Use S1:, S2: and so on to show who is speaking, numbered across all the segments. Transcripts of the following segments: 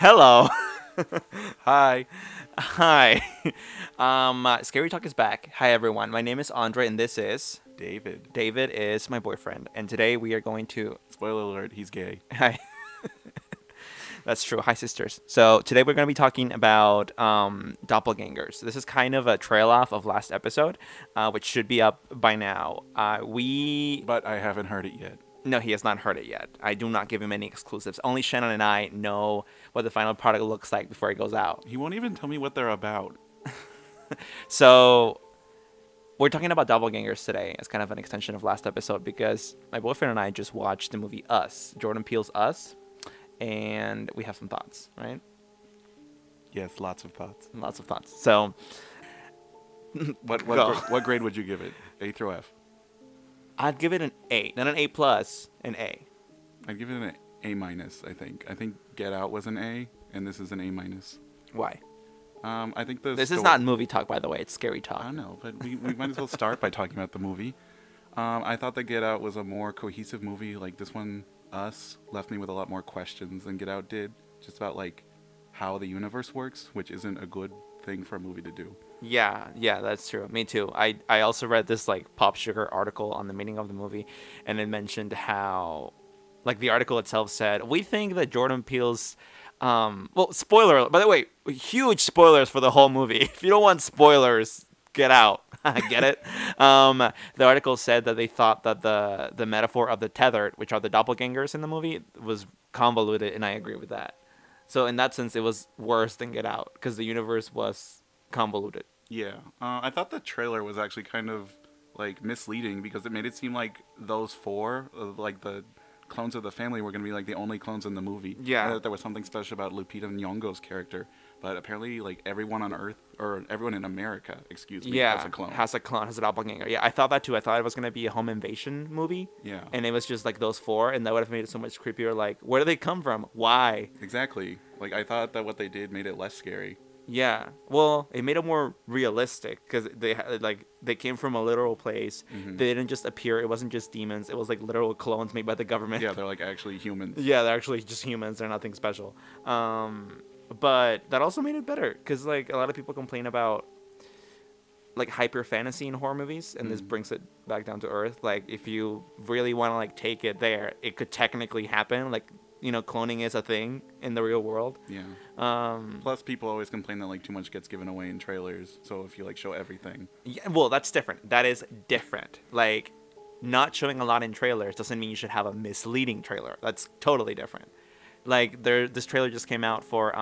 S1: Hello.
S2: Hi.
S1: Hi. Scary Talk is back. Hi, everyone. My name is Andre, and this is
S2: David.
S1: David is my boyfriend. And today we are going to.
S2: Spoiler alert, he's gay.
S1: Hi. That's true. Hi, sisters. So today we're going to be talking about doppelgangers. This is kind of a trail off of last episode, which should be up by now. We
S2: But I haven't heard it yet.
S1: No, he has not heard it yet. I do not give him any exclusives. Only Shannon and I know what the final product looks like before it goes out.
S2: He won't even tell me what they're about.
S1: So we're talking about doppelgangers today as kind of an extension of last episode because my boyfriend and I just watched the movie Us, Jordan Peele's Us, and we have some thoughts, right?
S2: Yes, lots of thoughts.
S1: Lots of thoughts. So Go.
S2: What grade would you give it? A through F?
S1: I'd give it an A, not an A plus, an A.
S2: I'd give it an A minus, I think. I think Get Out was an A, and this is an A minus.
S1: Why?
S2: I think
S1: This is not movie talk, by the way. It's scary talk.
S2: I know, but we might as well start by talking about the movie. I thought that Get Out was a more cohesive movie. Like this one, Us, left me with a lot more questions than Get Out did. Just about like how the universe works, which isn't a good thing for a movie to do.
S1: Yeah, that's true. Me too. I also read this like Pop Sugar article on the meaning of the movie, and it mentioned how, like the article itself said, we think that Jordan Peele's, spoiler. By the way, huge spoilers for the whole movie. If you don't want spoilers, get out. Get it? The article said that they thought that the metaphor of the tethered, which are the doppelgangers in the movie, was convoluted, and I agree with that. So in that sense, it was worse than Get Out because the universe was convoluted.
S2: Yeah, I thought the trailer was actually kind of like misleading because it made it seem like those four, like the clones of the family, were gonna be like the only clones in the movie.
S1: Yeah.
S2: And that there was something special about Lupita Nyong'o's character, but apparently like everyone on Earth or everyone in America, excuse me,
S1: Yeah,
S2: has a clone.
S1: has a doppelganger. Yeah, I thought that too. I thought it was gonna be a home invasion movie.
S2: Yeah.
S1: And it was just like those four, and that would have made it so much creepier. Like, where do they come from? Why?
S2: Exactly. Like I thought that what they did made it less scary.
S1: Yeah. Well, it made it more realistic because they came from a literal place.
S2: Mm-hmm.
S1: They didn't just appear. It wasn't just demons. It was like literal clones made by the government.
S2: Yeah, they're like actually humans.
S1: Yeah, they're actually just humans. They're nothing special. But that also made it better because like a lot of people complain about like hyper fantasy in horror movies, and this brings it back down to earth. Like if you really want to like take it there, it could technically happen. Like cloning is a thing in the real world.
S2: Yeah. Plus, people always complain that like too much gets given away in trailers. So if you like show everything,
S1: Yeah, well, that's different. That is different. Like not showing a lot in trailers doesn't mean you should have a misleading trailer. That's totally different. Like this trailer just came out for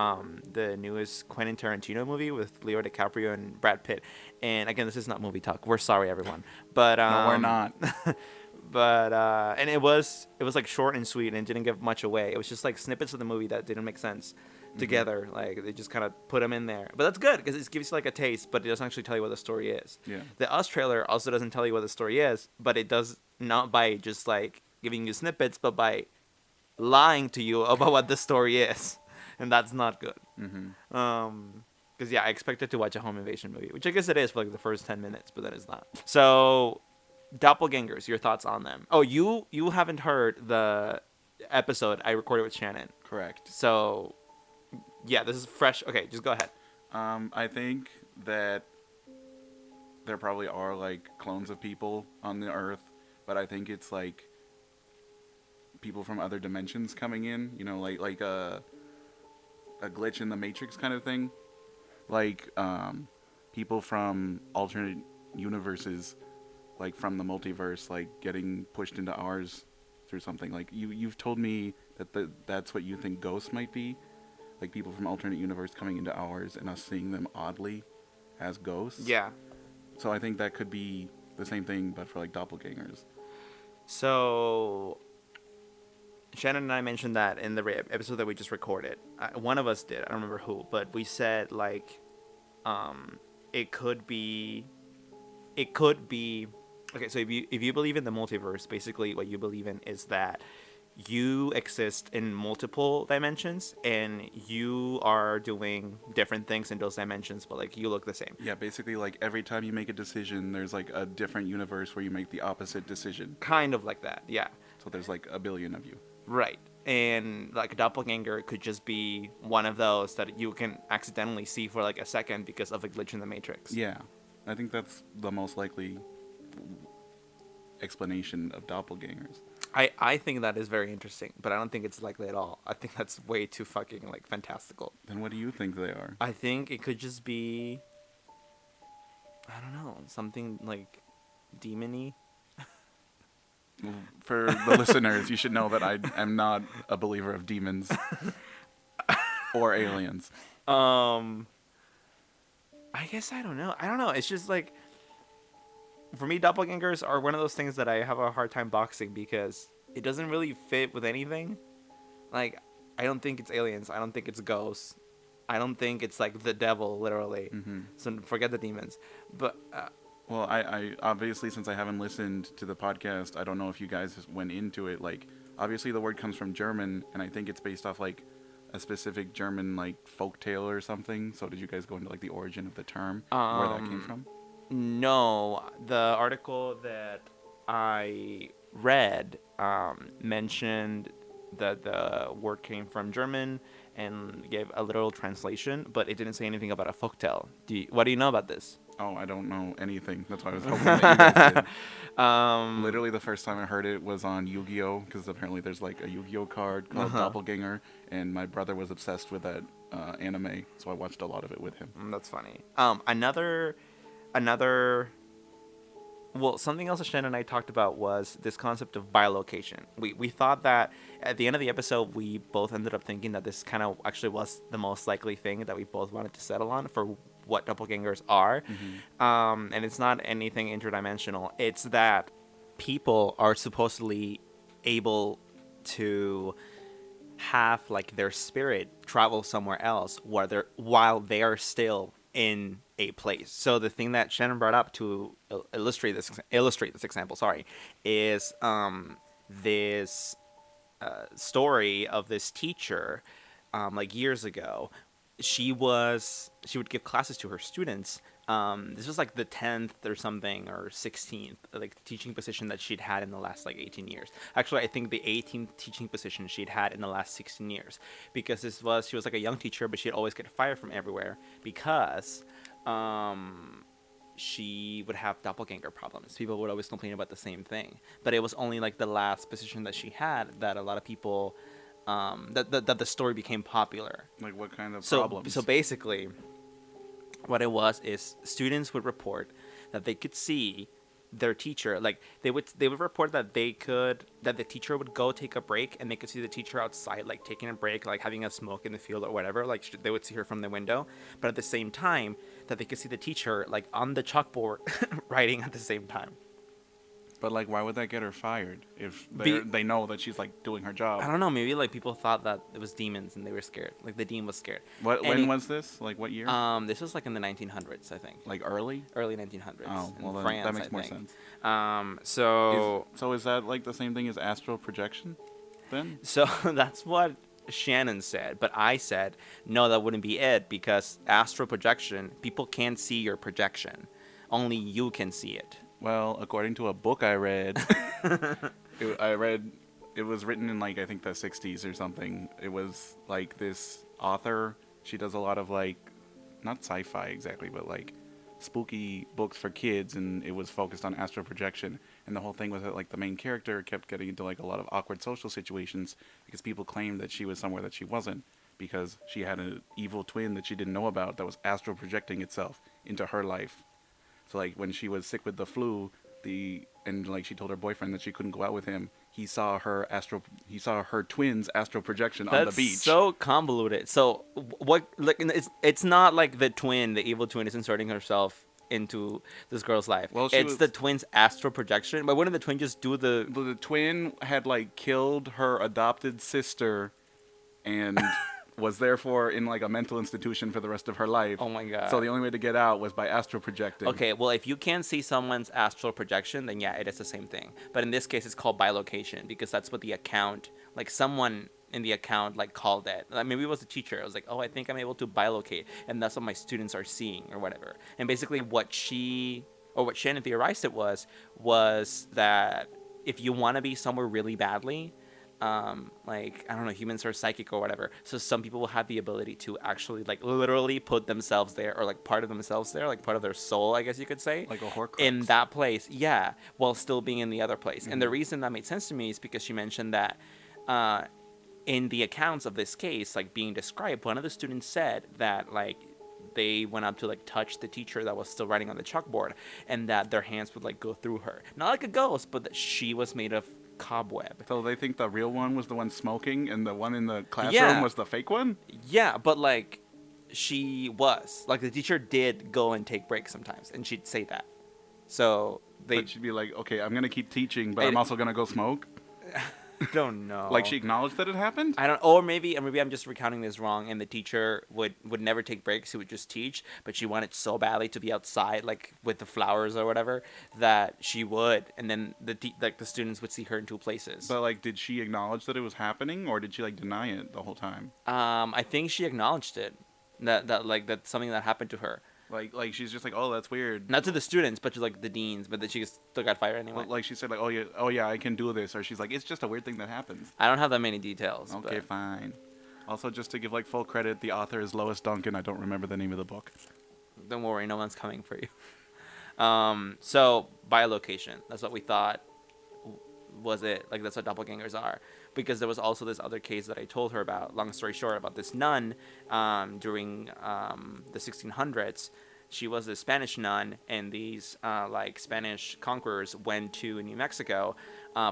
S1: the newest Quentin Tarantino movie with Leo DiCaprio and Brad Pitt. And again, this is not movie talk. We're sorry, everyone. But
S2: no, we're not.
S1: But and it was like short and sweet and didn't give much away. It was just like snippets of the movie that didn't make sense together. Like they just kind of put them in there. But that's good because it gives you like a taste, but it doesn't actually tell you what the story is.
S2: Yeah.
S1: The Us trailer also doesn't tell you what the story is, but it does not by just like giving you snippets, but by lying to you about what the story is, and that's not good. Because yeah, I expected to watch a home invasion movie, which I guess it is for like the first 10 minutes, but then it's not. So, doppelgangers, your thoughts on them? Oh, you haven't heard the episode I recorded with Shannon.
S2: Correct.
S1: So, yeah, this is fresh. Okay, just go ahead.
S2: I think that there probably are like clones of people on the Earth, but I think it's like people from other dimensions coming in, like a glitch in the Matrix kind of thing, like people from alternate universes, like from the multiverse, like getting pushed into ours through something. Like you've told me that that's what you think ghosts might be, like people from alternate universe coming into ours and us seeing them oddly as ghosts.
S1: Yeah.
S2: So I think that could be the same thing, but for like doppelgangers.
S1: So Shannon and I mentioned that in the episode that we just recorded. One of us did. I don't remember who, but we said like, it could be. Okay, so if you believe in the multiverse, basically what you believe in is that you exist in multiple dimensions and you are doing different things in those dimensions, but like you look the same.
S2: Yeah, basically like every time you make a decision, there's like a different universe where you make the opposite decision.
S1: Kind of like that, yeah.
S2: So there's like a billion of you.
S1: Right. And like a doppelganger could just be one of those that you can accidentally see for like a second because of a glitch in the matrix.
S2: Yeah, I think that's the most likely explanation of doppelgangers.
S1: I think that is very interesting, but I don't think it's likely at all. I think that's way too fucking like fantastical.
S2: Then what do you think they are?
S1: I think it could just be, I don't know, something like demony.
S2: For the listeners, you should know that I am not a believer of demons or aliens.
S1: I guess I don't know. I don't know. It's just like, for me, doppelgangers are one of those things that I have a hard time boxing because it doesn't really fit with anything. Like, I don't think it's aliens. I don't think it's ghosts. I don't think it's like the devil, literally.
S2: Mm-hmm.
S1: So forget the demons. But
S2: Well, I obviously, since I haven't listened to the podcast, I don't know if you guys went into it. Like, obviously the word comes from German, and I think it's based off like a specific German like folk tale or something. So did you guys go into like the origin of the term, where that came from?
S1: no, the article that I read mentioned that the word came from German and gave a literal translation, but it didn't say anything about a folktale. What do you know about this?
S2: Oh, I don't know anything. That's why I was hoping that you guys did.
S1: Um,
S2: Literally, the first time I heard it was on Yu-Gi-Oh! Because apparently there's like a Yu-Gi-Oh! Card called Doppelganger, and my brother was obsessed with that anime, so I watched a lot of it with him.
S1: That's funny. Another, well, something else that Shannon and I talked about was this concept of bilocation. We thought that at the end of the episode, we both ended up thinking that this kind of actually was the most likely thing that we both wanted to settle on for what doppelgangers are.
S2: Mm-hmm.
S1: And it's not anything interdimensional. It's that people are supposedly able to have like their spirit travel somewhere else while they are still in a place. So the thing that Shannon brought up to illustrate this example, is this story of this teacher, like years ago. She would give classes to her students. This was like the 10th or something, or 16th like teaching position that she'd had in the last like 18 years. Actually, I think the 18th teaching position she'd had in the last 16 years, because she was like a young teacher, but she'd always get fired from everywhere because she would have doppelganger problems. People would always complain about the same thing, but it was only like the last position that she had that a lot of people that the story became popular.
S2: Like what kind of
S1: So
S2: problems?
S1: so basically, what it was is students would report that they could see their teacher. Like they would report that the teacher would go take a break, and they could see the teacher outside, like taking a break, like having a smoke in the field or whatever. Like they would see her from the window, but at the same time that they could see the teacher like on the chalkboard writing at the same time.
S2: But like, why would that get her fired if
S1: Be-
S2: they know that she's like doing her job?
S1: I don't know. Maybe like people thought that it was demons and they were scared. Like the demon was scared.
S2: When was this? Like what year?
S1: This was like in the 1900s, I think.
S2: Like early?
S1: Early 1900s.
S2: Oh, well
S1: in
S2: then
S1: France,
S2: that makes
S1: I
S2: more
S1: think.
S2: sense.
S1: So
S2: Is that like the same thing as astral projection? Then
S1: so that's what Shannon said, but I said no, that wouldn't be it, because astral projection, people can't see your projection. Only you can see it.
S2: well, according to a book I read, it was written in like I think the 60s or something. It was like this author. She does a lot of like not sci-fi exactly, but like spooky books for kids, and it was focused on astral projection. And the whole thing was that like the main character kept getting into like a lot of awkward social situations because people claimed that she was somewhere that she wasn't, because she had an evil twin that she didn't know about that was astral projecting itself into her life. So like when she was sick with the flu, and like she told her boyfriend that she couldn't go out with him, he saw her twin's astral projection on the beach.
S1: That's so convoluted. So what? Like it's not like the evil twin, is inserting herself into this girl's life.
S2: Well,
S1: it's the twin's astral projection. But wouldn't the twin just do
S2: The twin had like killed her adopted sister, and was therefore in like a mental institution for the rest of her life.
S1: Oh my god.
S2: So the only way to get out was by astral projecting.
S1: Okay, well, if you can't see someone's astral projection, then yeah, it is the same thing. But in this case, it's called bilocation, because that's what the account, like someone in the account, like called it. Like, maybe it was the teacher. I was like, oh, I think I'm able to bilocate, and that's what my students are seeing or whatever. And basically, what Shannon theorized it was that if you want to be somewhere really badly, like I don't know, humans are psychic or whatever. So some people will have the ability to actually like literally put themselves there, or like part of themselves there, like part of their soul, I guess you could say,
S2: Like a
S1: in
S2: Horcrux.
S1: that place. Yeah, while still being in the other place. And the
S2: Mm-hmm.
S1: reason that made sense to me is because she mentioned that. Uh, in the accounts of this case, like being described, one of the students said that like they went up to like touch the teacher that was still writing on the chalkboard, and that their hands would like go through her, not like a ghost, but that she was made of cobweb.
S2: So they think the real one was the one smoking, and the one in the classroom
S1: Yeah,
S2: was the fake one.
S1: yeah, but like she was like the teacher did go and take breaks sometimes, and she'd say that. So they,
S2: But she'd be like, "Okay, I'm gonna keep teaching, but
S1: I
S2: I'm also gonna go smoke."
S1: don't know.
S2: Like she acknowledged that it happened.
S1: I don't, or maybe I'm just recounting this wrong, and the teacher would never take breaks. He would just teach, but she wanted so badly to be outside, like with the flowers or whatever, that she would, and then like the students would see her in two places.
S2: But like, did she acknowledge that it was happening, or did she like deny it the whole time?
S1: I think she acknowledged it, that like that's something that happened to her,
S2: Like she's just like, "Oh, that's weird."
S1: not to the students, but to like the deans, but that she still got fired anyway.
S2: Like she said, like, oh yeah, I can do this," or she's like, "It's just a weird thing that happens."
S1: I don't have that many details.
S2: Okay,
S1: But
S2: fine. Also, just to give like full credit, the author is Lois Duncan. I don't remember the name of the book.
S1: don't worry, no one's coming for you. So biolocation, that's what we thought was it. Like that's what doppelgangers are. Because there was also this other case that I told her about. Long story short, about this nun during the 1600s. She was a Spanish nun, and these like Spanish conquerors went to New Mexico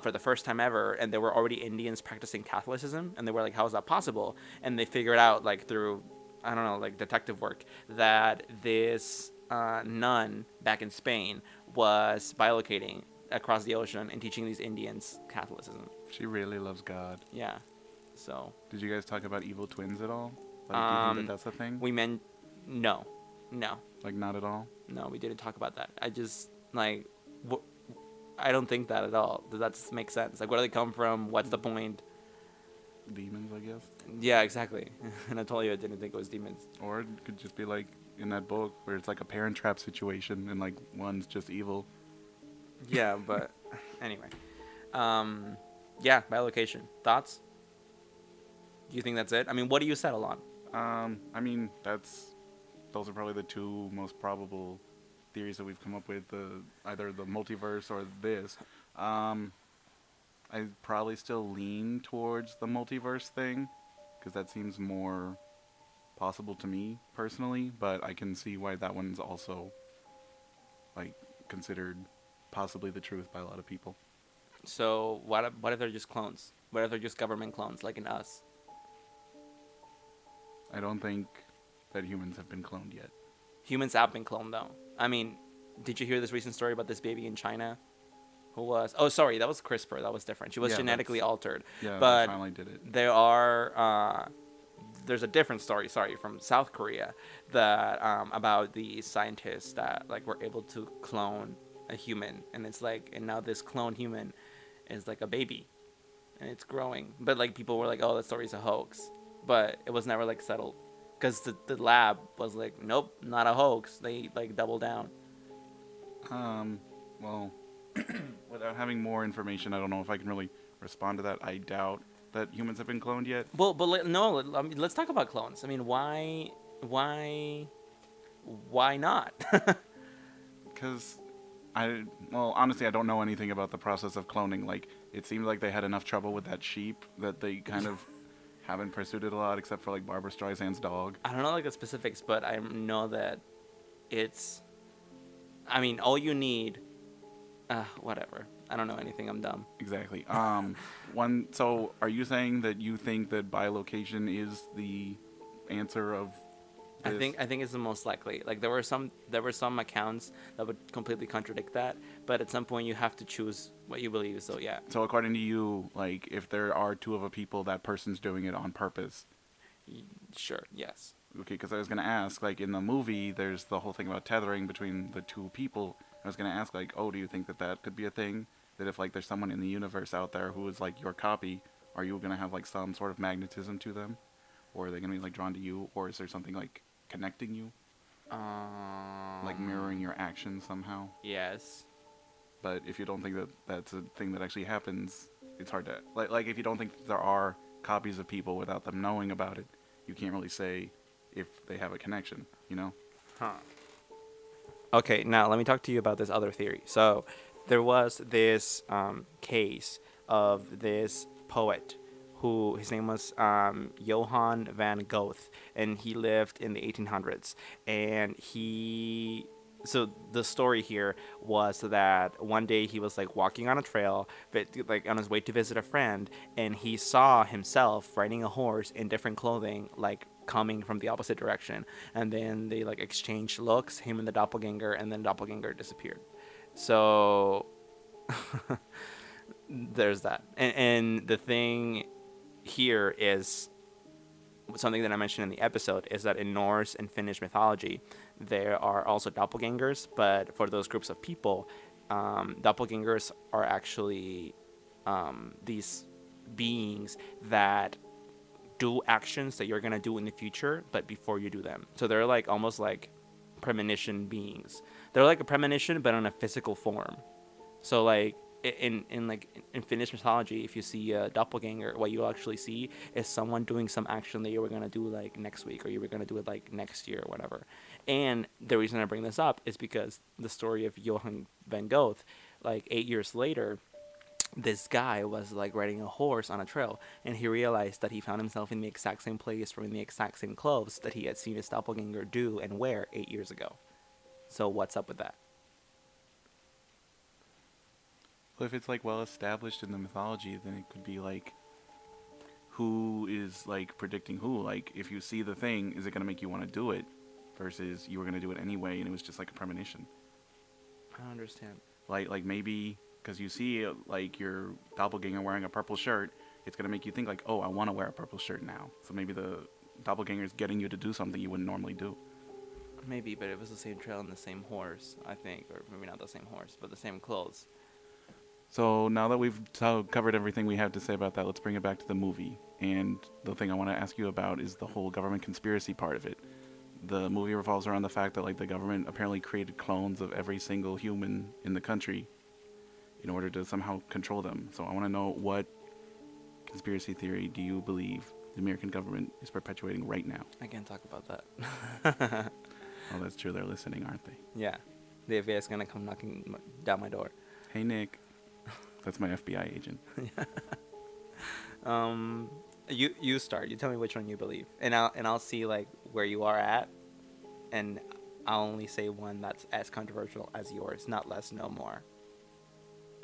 S1: for the first time ever, and there were already Indians practicing Catholicism, and they were like, "How is that possible?" And they figured out like through I don't know like detective work that this nun back in Spain was bilocating across the ocean and teaching these Indians Catholicism.
S2: She really loves God.
S1: Yeah. So
S2: Did you guys talk about evil twins at all? Like, do you think that that's a thing?
S1: we meant no, no,
S2: Like, not at all.
S1: no. We didn't talk about that. I just like I don't think that at all. That makes sense. Like, where do they come from? What's the point?
S2: Demons, I guess.
S1: Yeah, exactly. And I told you I didn't think it was demons.
S2: Or it could just be like in that book where it's like a parent trap situation, and like one's just evil.
S1: Yeah, but anyway. Yeah, bilocation. Thoughts? Do you think that's it? I mean, what do you settle on?
S2: I mean, those are probably the two most probable theories that we've come up with. Either the multiverse or this. I probably still lean towards the multiverse thing, because that seems more possible to me personally. But I can see why that one's also like considered possibly the truth by a lot of people.
S1: So what if they're just clones? What if they're just government clones, like in Us?
S2: I don't think that humans have been cloned yet.
S1: Humans have been cloned, though. I mean, did you hear this recent story about this baby in China? Who was? Oh, sorry, that was CRISPR. That was different. She was
S2: Yeah,
S1: genetically altered.
S2: Yeah,
S1: But
S2: they finally did it.
S1: there are. There's a different story. Sorry, from South Korea, that about the scientists that like were able to clone a human, and it's like, and now this cloned human is like a baby, and it's growing. But like people were like, oh, that story's a hoax, but it was never like settled, because the lab was like, nope, not a hoax. They like doubled down.
S2: Well, without having more information, I don't know if I can really respond to that. I doubt that humans have been cloned yet.
S1: Well, but no, I mean, let's talk about clones. I mean, why not?
S2: Because honestly, I don't know anything about the process of cloning. Like, it seemed like they had enough trouble with that sheep that they kind of haven't pursued it a lot, except for like Barbara Streisand's dog.
S1: I don't know like the specifics, but I know that it's. I mean, all you need. Whatever. I don't know anything. I'm dumb.
S2: Exactly. So are you saying that you think that bilocation is the answer of this?
S1: I think it's the most likely. Like there were some accounts that would completely contradict that, but at some point you have to choose what you believe. So yeah.
S2: So according to you, like if there are two of a people, that person's doing it on purpose.
S1: Sure. Yes.
S2: Okay, because I was gonna ask, like in the movie, there's the whole thing about tethering between the two people. I was gonna ask, like, oh, do you think that that could be a thing? That if like there's someone in the universe out there who is like your copy, are you gonna have like some sort of magnetism to them, or are they gonna be like drawn to you, or is there something like connecting you, like mirroring your actions somehow?
S1: Yes.
S2: But if you don't think that that's a thing that actually happens, it's hard to like if you don't think there are copies of people without them knowing about it, you can't really say if they have a connection. You know?
S1: Huh. Okay, now let me talk to you about this other theory. So, there was this case of this poet who his name was Johann van Gogh, and he lived in the 1800s. And so the story here was that one day he was like walking on a trail, but like on his way to visit a friend, and he saw himself riding a horse in different clothing, like coming from the opposite direction. And then they like exchanged looks, him and the doppelganger, and then doppelganger disappeared. So there's that. And the thing here is something that I mentioned in the episode is that in Norse and Finnish mythology, there are also doppelgangers, but for those groups of people, doppelgangers are actually these beings that do actions that you're going to do in the future, but before you do them. So they're like almost like premonition beings. They're like a premonition, but in a physical form. So like in Finnish mythology, if you see a doppelganger, what you actually see is someone doing some action that you were gonna do like next week, or you were gonna do it like next year, or whatever. And the reason I bring this up is because the story of Johann van Gogh, like 8 years later, this guy was like riding a horse on a trail, and he realized that he found himself in the exact same place, wearing the exact same clothes that he had seen his doppelganger do and wear 8 years ago. So what's up with that?
S2: Well, if it's like well established in the mythology, then it could be like who is like predicting who. Like if you see the thing, is it gonna make you want to do it, versus you were gonna do it anyway, and it was just like a premonition.
S1: I don't understand.
S2: Like maybe because you see like your doppelganger wearing a purple shirt, it's gonna make you think like, oh, I want to wear a purple shirt now. So maybe the doppelganger is getting you to do something you wouldn't normally do.
S1: Maybe, but it was the same trail and the same horse, I think, or maybe not the same horse, but the same clothes.
S2: So now that we've covered everything we have to say about that, let's bring it back to the movie. And the thing I want to ask you about is the whole government conspiracy part of it. The movie revolves around the fact that like the government apparently created clones of every single human in the country in order to somehow control them. So I want to know, what conspiracy theory do you believe the American government is perpetuating right now?
S1: I can't talk about that.
S2: Oh, that's true. They're listening, aren't they?
S1: Yeah. The FBI is going to come knocking down my door.
S2: Hey, Nick. That's my FBI agent.
S1: You start. You tell me which one you believe, and I'll see like where you are at, and I'll only say one that's as controversial as yours, not less, no more.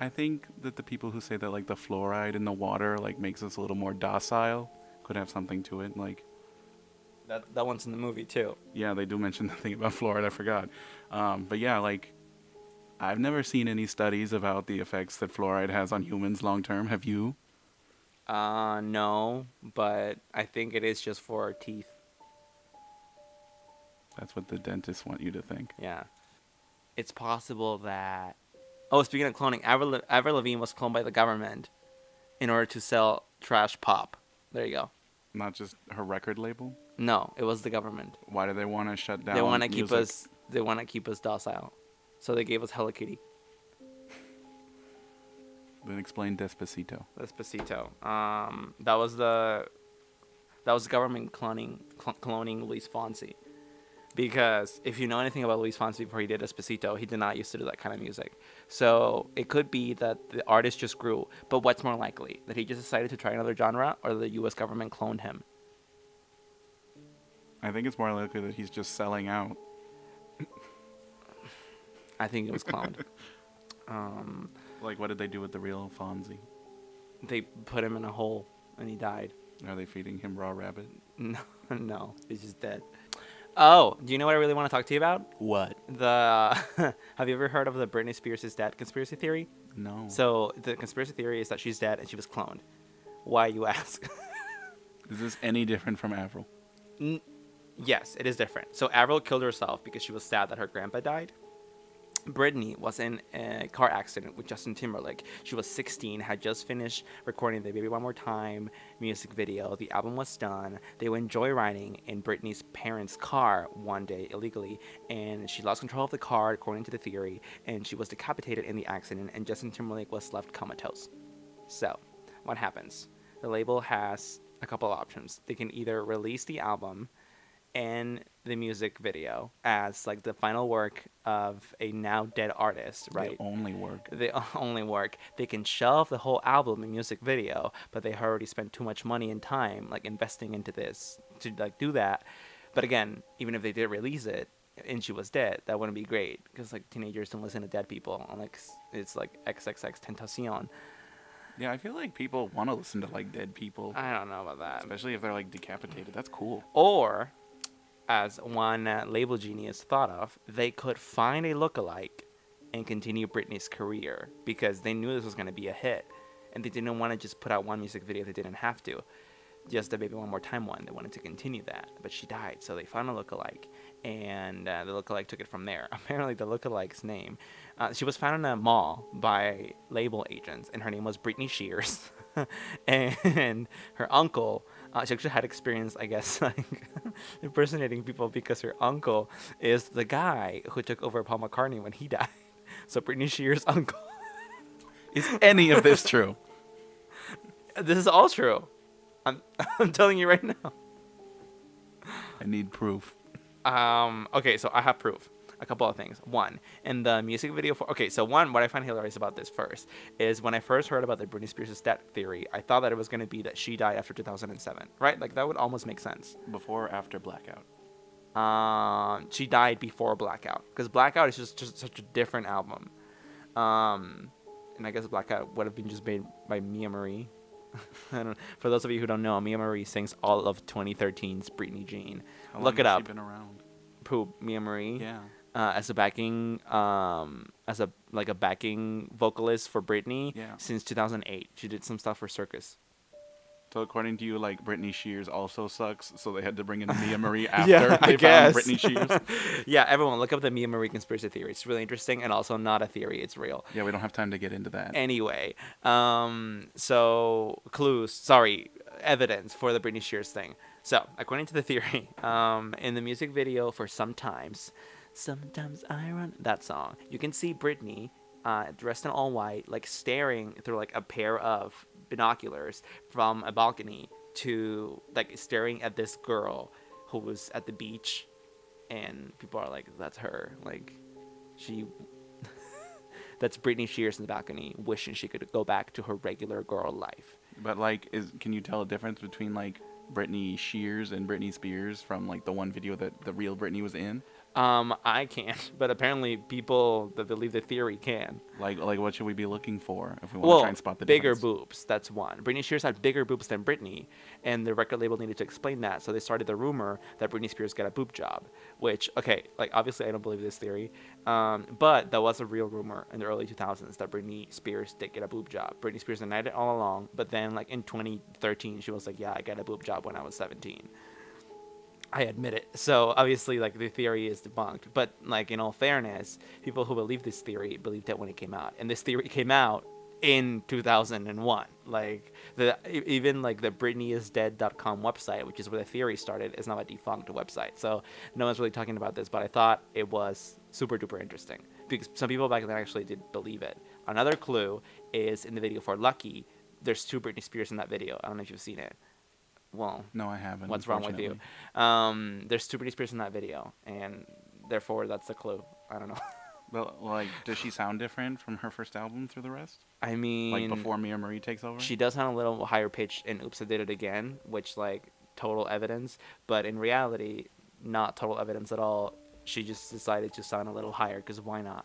S2: I think that the people who say that like the fluoride in the water like makes us a little more docile could have something to it. Like
S1: that one's in the movie too.
S2: yeah, they do mention the thing about fluoride. I forgot. But yeah, like I've never seen any studies about the effects that fluoride has on humans long term. Have you?
S1: No, but I think it is just for our teeth.
S2: That's what the dentists want you to think.
S1: Yeah. It's possible that... Oh, speaking of cloning, Avril Lavigne was cloned by the government in order to sell trash pop. There you go.
S2: Not just her record label?
S1: No, it was the government.
S2: Why do they want to shut down
S1: They want to
S2: music?
S1: keep us. They want to keep us docile, so they gave us Hello Kitty.
S2: Then explain Despacito.
S1: Despacito. That was the government cloning Luis Fonsi. Because if you know anything about Luis Fonsi before he did Despacito, he did not used to do that kind of music. So it could be that the artist just grew. But what's more likely? That he just decided to try another genre, or the U.S. government cloned him?
S2: I think it's more likely that he's just selling out.
S1: I think it was cloned.
S2: Like, what did they do with the real Fonzie?
S1: They put him in a hole, and he died.
S2: Are they feeding him raw rabbit?
S1: No, he's just dead. Oh, do you know what I really want to talk to you about?
S2: What?
S1: Have you ever heard of the Britney Spears is dead conspiracy theory?
S2: No.
S1: So the conspiracy theory is that she's dead and she was cloned. Why, you ask?
S2: Is this any different from Avril?
S1: Yes, it is different. So Avril killed herself because she was sad that her grandpa died. Britney was in a car accident with Justin Timberlake. She was 16, had just finished recording the Baby One More Time music video. The album was done. They went joyriding in Britney's parents' car one day illegally, and she lost control of the car, according to the theory, and she was decapitated in the accident, and Justin Timberlake was left comatose. So, what happens? The label has a couple options. They can either release the album and the music video as like the final work of a now dead artist, right?
S2: The only work.
S1: They only work. They can shelve the whole album and music video, but they already spent too much money and time like investing into this to like do that. But again, even if they did release it and she was dead, that wouldn't be great because like teenagers don't listen to dead people. Like it's like XXX Tentacion.
S2: Yeah, I feel like people want to listen to like dead people,
S1: I don't know about that.
S2: especially if they're like decapitated. That's cool.
S1: Or, as one label genius thought of, they could find a lookalike and continue Britney's career because they knew this was going to be a hit, and they didn't want to just put out one music video. They didn't have to. Just the Baby One More Time one. They wanted to continue that, but she died, so they found a lookalike, and the lookalike took it from there. Apparently, the lookalike's name, she was found in a mall by label agents, and her name was Britney Shears, and her uncle. She actually had experience, I guess, like impersonating people because her uncle is the guy who took over Paul McCartney when he died. So Britney Shears' uncle.
S2: Is any of this true?
S1: This is all true. I'm telling you right now.
S2: I need proof.
S1: Okay, so I have proof. A couple of things. One, in the music video for... Okay, so one, what I find hilarious about this first is when I first heard about the Britney Spears' death theory, I thought that it was going to be that she died after 2007, right? Like, that would almost make sense.
S2: Before or after Blackout?
S1: She died before Blackout, because Blackout is just such a different album. And I guess Blackout would have been just made by Mia Marie. I don't. For those of you who don't know, Mia Marie sings all of 2013's Britney Jean.
S2: How
S1: Look
S2: long
S1: it
S2: has
S1: up.
S2: she been around?
S1: Who, Mia Marie?
S2: Yeah.
S1: As a backing, as a like a backing vocalist for Britney.
S2: Yeah.
S1: Since 2008. She did some stuff for Circus.
S2: So according to you, like Britney Shears also sucks, so they had to bring in Mia Marie after
S1: Yeah, I
S2: they
S1: guess.
S2: found Britney Shears.
S1: Yeah, everyone look up the Mia Marie conspiracy theory. It's really interesting and also not a theory. It's real.
S2: Yeah, we don't have time to get into that.
S1: Anyway, so evidence for the Britney Spears thing. So, according to the theory, in the music video for Sometimes I Run, that song, you can see Britney dressed in all white, like staring through like a pair of binoculars from a balcony to like staring at this girl who was at the beach, and people are like, that's her, like she that's Britney Spears in the balcony wishing she could go back to her regular girl life.
S2: But like, can you tell a difference between like Britney Shears and Britney Spears from like the one video that the real Britney was in?
S1: I can't, but apparently people that believe the theory can.
S2: Like what should we be looking for if we want to try and spot the
S1: bigger
S2: difference?
S1: boobs. That's one. Britney Spears had bigger boobs than Britney, and the record label needed to explain that, so they started the rumor that Britney Spears got a boob job. Which, okay, like obviously I don't believe this theory, but that was a real rumor in the early 2000s that Britney Spears did get a boob job. Britney Spears denied it all along, but then like in 2013 she was like, yeah, I got a boob job when I was 17. I admit it. So obviously, like, the theory is debunked. But like, in all fairness, people who believe this theory believed it when it came out, and this theory came out in 2001. Like even like the BritneyIsDead.com website, which is where the theory started, is now a defunct website. So no one's really talking about this, but I thought it was super duper interesting because some people back then actually did believe it. Another clue is in the video for Lucky. There's two Britney Spears in that video. I don't know if you've seen it. Well,
S2: no, I haven't.
S1: What's wrong with you? There's two Britney Spears in that video, and therefore that's the clue. I don't know.
S2: Well, like, does she sound different from her first album through the rest?
S1: I mean,
S2: like before Mia Marie takes over?
S1: She does sound a little higher pitched in Oops, I Did It Again, which like total evidence, but in reality, not total evidence at all. She just decided to sound a little higher because why not?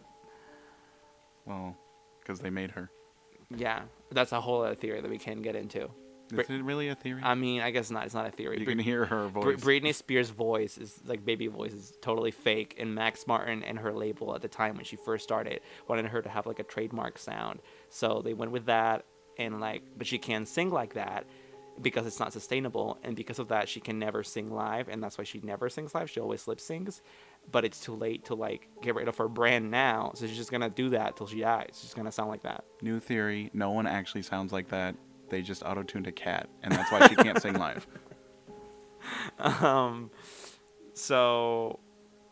S2: Well, because they made her.
S1: Yeah, that's a whole other theory that we can get into.
S2: Is it really a theory?
S1: I mean, I guess not. It's not a theory.
S2: You can hear her voice.
S1: Britney Spears' voice is like baby voice is totally fake, and Max Martin and her label at the time when she first started wanted her to have like a trademark sound, so they went with that. And like, but she can't sing like that because it's not sustainable, and because of that, she can never sing live, and that's why she never sings live. She always lip sings, but it's too late to like get rid of her brand now, so she's just gonna do that till she dies. She's gonna sound like that.
S2: New theory: no one actually sounds like that. They just auto-tuned a cat, and that's why she can't sing live.
S1: So,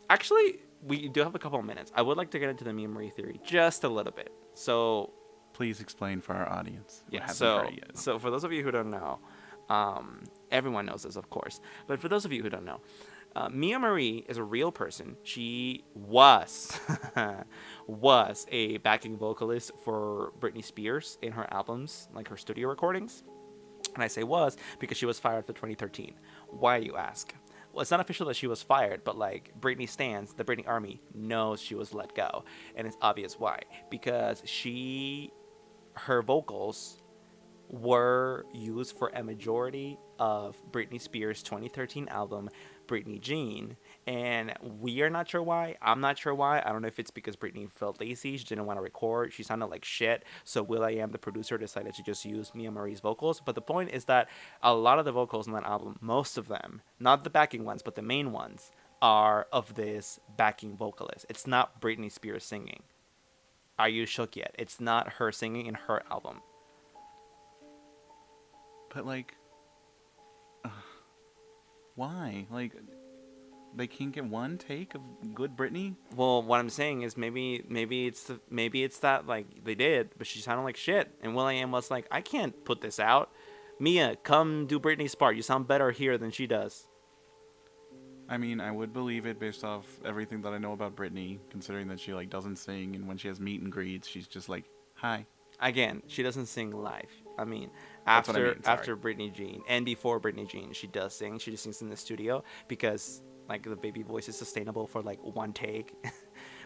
S1: actually, we do have a couple of minutes. I would like to get into the Mia Marie theory just a little bit. So,
S2: Please explain for our audience who
S1: Yeah.
S2: hasn't
S1: So
S2: heard it yet.
S1: so for those of you who don't know, everyone knows this, of course. But for those of you who don't know, Mia Marie is a real person. She was was a backing vocalist for Britney Spears in her albums, like her studio recordings. And I say was because she was fired for 2013. Why, you ask? Well, it's not official that she was fired, but like Britney stands, the Britney army knows she was let go, and it's obvious why. Because her vocals were used for a majority of Britney Spears' 2013 album, Britney Jean. And we are not sure why. I'm not sure why. I don't know if it's because Britney felt lazy. She didn't want to record. She sounded like shit. So will.i.am, the producer, decided to just use Mia Marie's vocals. But the point is that a lot of the vocals on that album, most of them, not the backing ones, but the main ones, are of this backing vocalist. It's not Britney Spears singing. Are you shook yet? It's not her singing in her album.
S2: But like, why? Like, they can't get one take of good Britney?
S1: Well, what I'm saying is maybe it's that like they did, but she sounded like shit, and will.i.am was like, I can't put this out. Mia, come do Britney's part. You sound better here than she does.
S2: I mean, I would believe it based off everything that I know about Britney, considering that she like doesn't sing, and when she has meet and greets, she's just like, hi.
S1: Again, she doesn't sing live. I mean,
S2: That's what I
S1: after
S2: mean, sorry.
S1: after Britney Jean and before Britney Jean, she does sing. She just sings in the studio because like the baby voice is sustainable for like one take,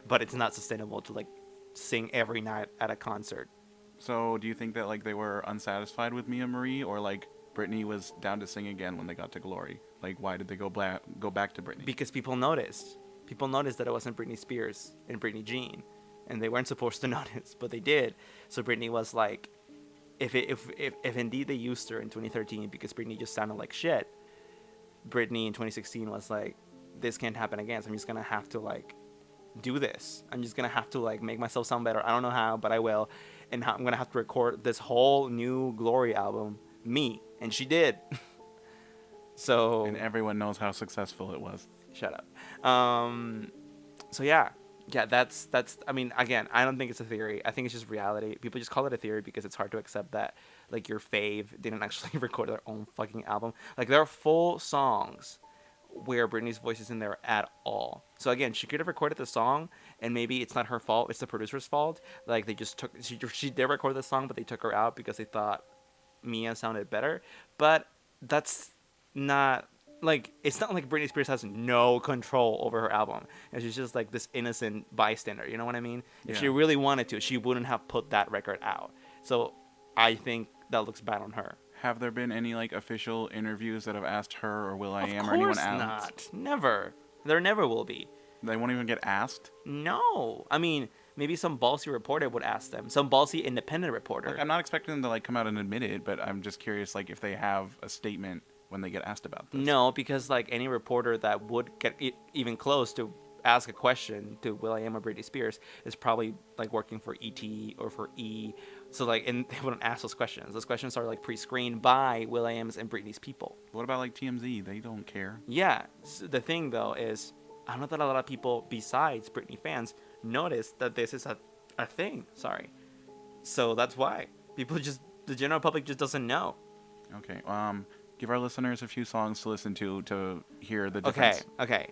S1: but it's not sustainable to like sing every night at a concert.
S2: So, do you think that like they were unsatisfied with Mia Marie, or like Britney was down to sing again when they got to Glory? Like, why did they go back to Britney?
S1: Because people noticed. People noticed that it wasn't Britney Spears and Britney Jean, and they weren't supposed to notice, but they did. So Britney was like, if indeed they used her in 2013 because Britney just sounded like shit, Britney in 2016 was like, this can't happen again. So I'm just gonna have to like do this. I'm just gonna have to like make myself sound better. I don't know how, but I will, and I'm gonna have to record this whole new Glory album, me, and she did. So
S2: And everyone knows how successful it was.
S1: shut up. So yeah, that's. I mean, again, I don't think it's a theory. I think it's just reality. People just call it a theory because it's hard to accept that like your fave didn't actually record their own fucking album. Like there are full songs where Britney's voice isn't there at all. So again, she could have recorded the song, and maybe it's not her fault. It's the producer's fault. Like they just took. She did record the song, but they took her out because they thought Mia sounded better. But that's not. Like, it's not like Britney Spears has no control over her album. And she's just like this innocent bystander. You know what I mean? If she
S2: Yeah.
S1: really wanted to, she wouldn't have put that record out. So I think that looks bad on her.
S2: Have there been any like official interviews that have asked her or will.i.am
S1: Of
S2: or anyone
S1: course
S2: else?
S1: not. Never. There never will be.
S2: They won't even get asked.
S1: No. I mean, maybe some ballsy reporter would ask them. Some ballsy independent reporter.
S2: Like, I'm not expecting them to like come out and admit it, but I'm just curious like if they have a statement when they get asked about this.
S1: No, because like any reporter that would get even close to ask a question to will.i.am or Britney Spears is probably like working for ET or for E. So like, and they wouldn't ask those questions. Those questions are like pre-screened by will.i.am's and Britney's people.
S2: What about like TMZ? They don't care.
S1: Yeah. So the thing though is, I know that a lot of people besides Britney fans notice that this is a thing. Sorry. So that's why the general public just doesn't know.
S2: Okay. Give our listeners a few songs to listen to hear the difference.
S1: Okay.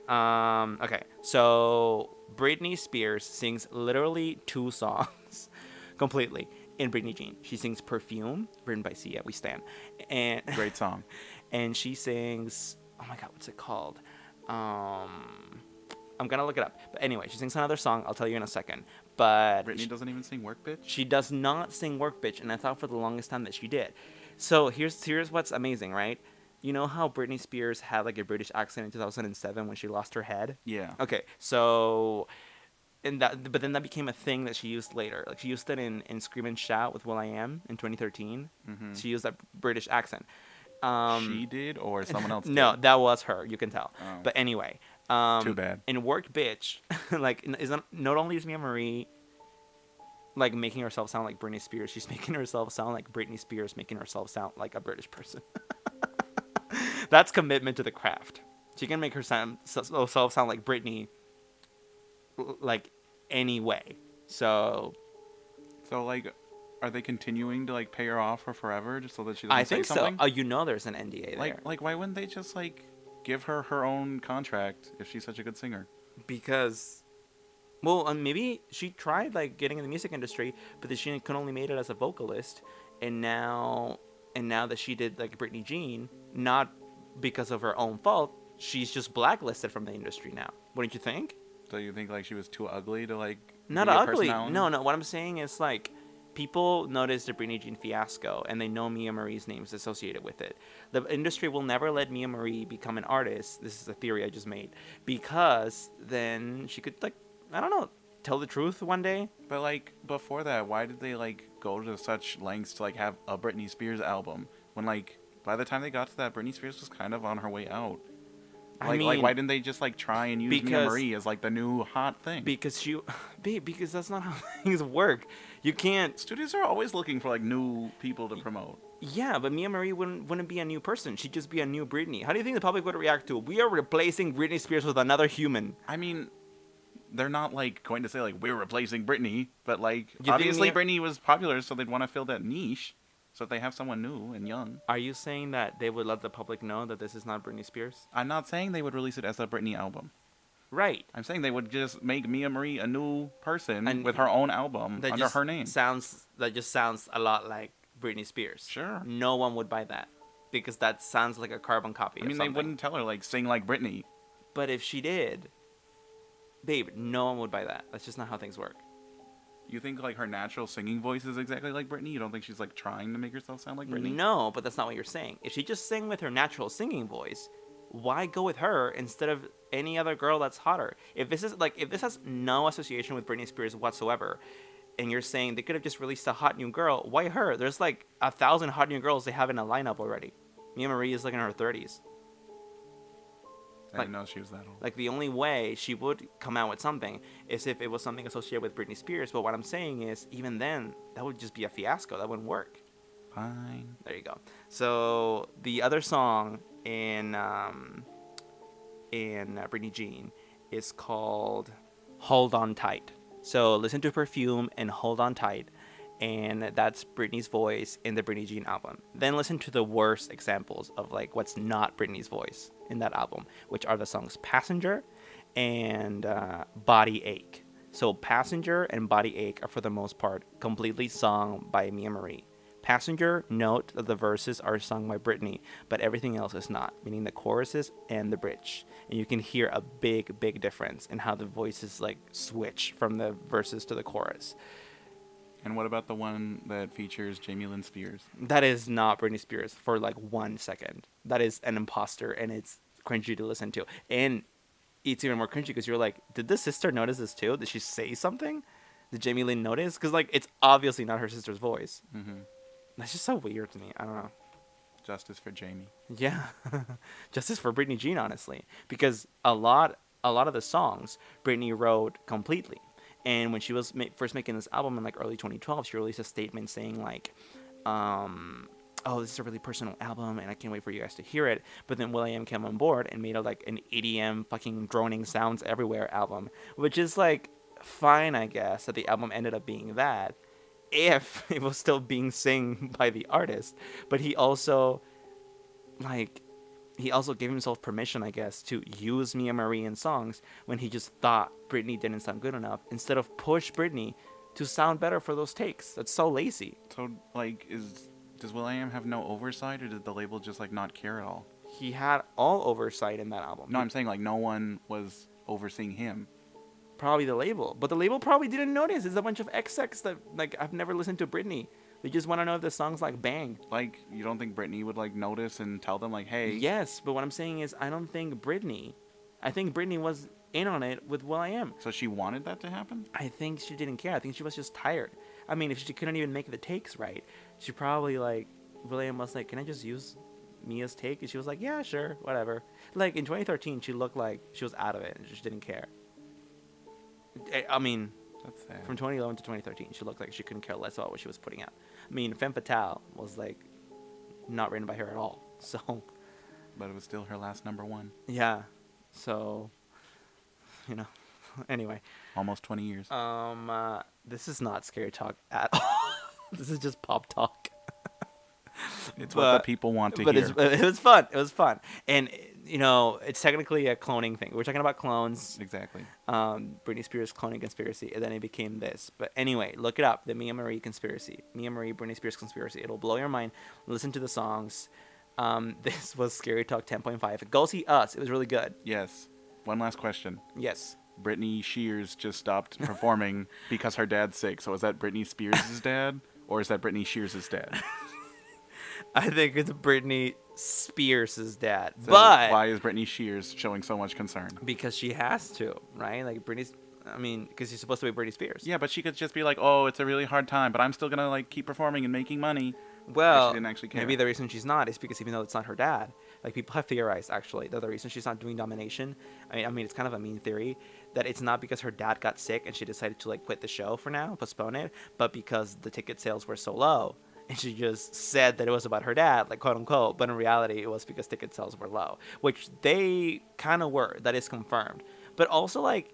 S1: So Britney Spears sings literally 2 songs completely in Britney Jean. She sings Perfume, written by Sia, we stan. And
S2: Great song.
S1: and she sings, oh my god, what's it called? I'm gonna look it up. But anyway, she sings another song. I'll tell you in a second. But
S2: Britney doesn't even sing Work Bitch?
S1: she does not sing Work Bitch, and I thought for the longest time that she did. So here's what's amazing, right? You know how Britney Spears had like a British accent in 2007 when she lost her head?
S2: Yeah.
S1: Okay, so but then that became a thing that she used later. Like she used it in Scream and Shout with will.i.am in 2013.
S2: Mm-hmm.
S1: She used that British accent.
S2: She did or someone else did?
S1: No, that was her. You can tell.
S2: Oh.
S1: But anyway,
S2: Too bad.
S1: In Work Bitch, like not only is Mia Marie like making herself sound like Britney Spears, she's making herself sound like Britney Spears, making herself sound like a British person. That's commitment to the craft. She can make herself sound like Britney, like any way. So
S2: So like, are they continuing to like pay her off for forever just so that she
S1: I
S2: doesn't say
S1: think so.
S2: something?
S1: Oh, you know, there's an NDA there
S2: Like why wouldn't they just like give her her own contract if she's such a good singer?
S1: because, well, maybe she tried like getting in the music industry, but then she could only made it as a vocalist, and now that she did like Britney Jean, not because of her own fault, she's just blacklisted from the industry now. Wouldn't you think?
S2: So you think like she was too ugly to like
S1: Not
S2: be a
S1: ugly.
S2: personality?
S1: No, no. What I'm saying is like people notice the Britney Jean fiasco and they know Mia Marie's name is associated with it. The industry will never let Mia Marie become an artist. This is a theory I just made because then she could like I don't know tell the truth one day.
S2: But like before that, why did they like go to such lengths to like have a Britney Spears album when like by the time they got to that, Britney Spears was kind of on her way out.
S1: I mean,
S2: like why didn't they just like try and use Mia
S1: because-
S2: Marie as like the new hot thing?
S1: because you, babe, because that's not how things work. You can't.
S2: Studios are always looking for like new people to promote.
S1: Yeah, but Mia Marie wouldn't be a new person. She'd just be a new Britney. How do you think the public would react to it? We are replacing Britney Spears with another human.
S2: I mean, they're not like going to say like we're replacing Britney, but like
S1: You think
S2: obviously
S1: Mia-
S2: Britney was popular, so they'd want to fill that niche. So if they have someone new and young,
S1: Are you saying that they would let the public know that this is not Britney Spears?
S2: I'm not saying they would release it as a Britney album.
S1: Right.
S2: I'm saying they would just make Mia Marie a new person
S1: And
S2: with her own album
S1: That
S2: under
S1: just
S2: her name.
S1: That just sounds a lot like Britney Spears.
S2: Sure.
S1: No one would buy that because that sounds like a carbon copy.
S2: I mean,
S1: of
S2: they
S1: something.
S2: wouldn't tell her like sing like Britney.
S1: But if she did, babe, no one would buy that. That's just not how things work.
S2: You think like her natural singing voice is exactly like Britney? You don't think she's like trying to make herself sound like Britney?
S1: No, but that's not what you're saying. If she just sang with her natural singing voice, why go with her instead of any other girl that's hotter? If this has no association with Britney Spears whatsoever, and you're saying they could have just released a hot new girl, why her? There's like 1,000 hot new girls they have in a lineup already. Mia Marie is like in her 30s.
S2: I didn't know she was that old.
S1: Like the only way she would come out with something is if it was something associated with Britney Spears. But what I'm saying is, even then, that would just be a fiasco. That wouldn't work.
S2: Fine.
S1: There you go. So the other song in Britney Jean is called "Hold On Tight." So listen to "Perfume" and "Hold On Tight," and that's Britney's voice in the Britney Jean album. Then listen to the worst examples of like what's not Britney's voice in that album, which are the songs "Passenger" and "Body Ache." So "Passenger" and "Body Ache" are for the most part completely sung by Mia Marie. "Passenger," note that the verses are sung by Britney, but everything else is not, meaning the choruses and the bridge. And you can hear a big difference in how the voices like switch from the verses to the chorus.
S2: And what about the one that features Jamie Lynn Spears?
S1: That is not Britney Spears for like 1 second. That is an imposter, and it's cringy to listen to. And it's even more cringy because you're like, did the sister notice this too? Did she say something? Did Jamie Lynn notice? Because like it's obviously not her sister's voice.
S2: Mm-hmm.
S1: That's just so weird to me. I don't know.
S2: Justice for Jamie.
S1: Yeah, justice for Britney Jean, honestly, because a lot of the songs Britney wrote completely. And when she was first making this album in like early 2012, she released a statement saying like, "Oh, this is a really personal album, and I can't wait for you guys to hear it." But then will.i.am came on board and made like an EDM fucking droning sounds everywhere album, which is like fine, I guess, that the album ended up being that, if it was still being sung by the artist. But he also gave himself permission, I guess, to use Mia Marie in songs when he just thought Britney didn't sound good enough, instead of push Britney to sound better for those takes. That's so lazy.
S2: So like, does will.i.am have no oversight, or did the label just like not care at all?
S1: He had all oversight in that album.
S2: No, I'm saying like no one was overseeing him.
S1: Probably the label, but the label probably didn't notice. It's a bunch of XX that like I've never listened to Britney. They just want to know if the song's like bang.
S2: Like, you don't think Britney would like notice and tell them like, hey?
S1: Yes, but what I'm saying is I think Britney was in on it with will.i.am.
S2: So she wanted that to happen?
S1: I think she didn't care. I think she was just tired. I mean, if she couldn't even make the takes right, she probably like will.i.am was like, "Can I just use Mia's take?" And she was like, "Yeah, sure, whatever." Like in 2013, she looked like she was out of it and she didn't care. I mean,
S2: That's sad.
S1: from 2011 to 2013, she looked like she couldn't care less about what she was putting out. I mean, Femme Fatale was like not written by her at all. So,
S2: But it was still her last number one.
S1: yeah. So, you know. Anyway,
S2: Almost 20 years.
S1: this is not scary talk at all. This is just pop talk.
S2: It's what the people want to
S1: but
S2: hear.
S1: it was fun. It was fun, and it's technically a cloning thing. We're talking about clones.
S2: Exactly.
S1: Britney Spears cloning conspiracy, and then it became this. But anyway, look it up. The Mia Marie conspiracy. Mia Marie Britney Spears conspiracy. It'll blow your mind. Listen to the songs. This was Scary Talk 10.5. Go see Us. It was really good.
S2: Yes. One last question.
S1: Yes.
S2: Britney Shears just stopped performing because her dad's sick. So is that Britney Spears' dad, or is that Britney Shears' dad?
S1: I think it's Britney Spears' dad.
S2: So
S1: but
S2: why is Britney Shears showing so much concern?
S1: because she has to, right? Like because she's supposed to be Britney Spears.
S2: Yeah, but she could just be like, "Oh, it's a really hard time, but I'm still gonna like keep performing and making money."
S1: Well,
S2: she didn't actually care.
S1: maybe the reason she's not is because even though it's not her dad, like people have theorized actually that the reason she's not doing Domination, I mean it's kind of a mean theory, that it's not because her dad got sick and she decided to like quit the show for now, postpone it, but because the ticket sales were so low. And she just said that it was about her dad, like quote unquote, but in reality it was because ticket sales were low, which they kind of were. That is confirmed. But also like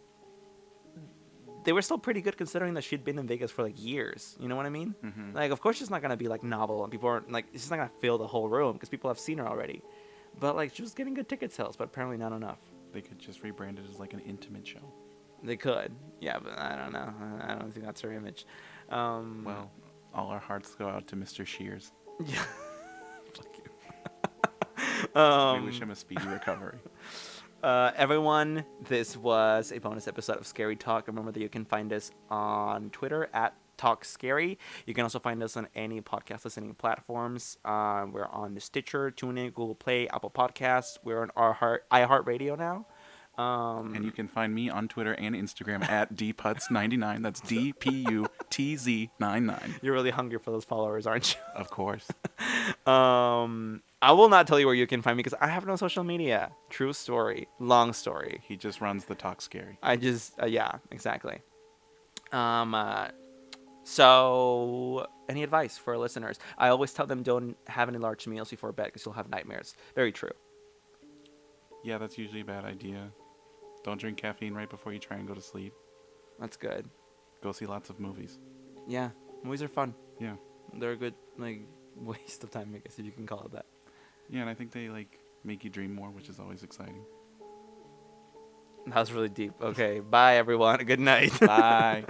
S1: they were still pretty good considering that she'd been in Vegas for like years. You know what I mean?
S2: Mm-hmm.
S1: Like, of course she's not gonna be like novel, and people aren't like she's not gonna fill the whole room because people have seen her already. But like she was getting good ticket sales, but apparently not enough.
S2: They could just rebrand it as like an intimate show.
S1: They could, yeah, but I don't know. I don't think that's her image.
S2: Well, all our hearts go out to Mr. Shears.
S1: Yeah. Fuck you.
S2: We wish him a speedy recovery.
S1: Everyone, this was a bonus episode of Scary Talk. Remember that you can find us on Twitter at Talk Scary. You can also find us on any podcast listening platforms. We're on the Stitcher, TuneIn, Google Play, Apple Podcasts. We're on iHeartRadio now.
S2: And you can find me on Twitter and Instagram at dputz99. That's DPUTZ99.
S1: You're really hungry for those followers, aren't you?
S2: Of course.
S1: I will not tell you where you can find me because I have no social media. True story. Long story.
S2: He just runs the Talk Scary.
S1: I just, yeah, exactly. So, any advice for our listeners? I always tell them don't have any large meals before bed because you'll have nightmares. Very true.
S2: Yeah, that's usually a bad idea. Don't drink caffeine right before you try and go to sleep.
S1: That's good.
S2: Go see lots of movies.
S1: Yeah, movies are fun.
S2: Yeah.
S1: They're a good, like, waste of time, I guess, if you can call it that.
S2: Yeah, and I think they, like, make you dream more, which is always exciting.
S1: That was really deep. Okay, bye, everyone. Good night.
S2: Bye.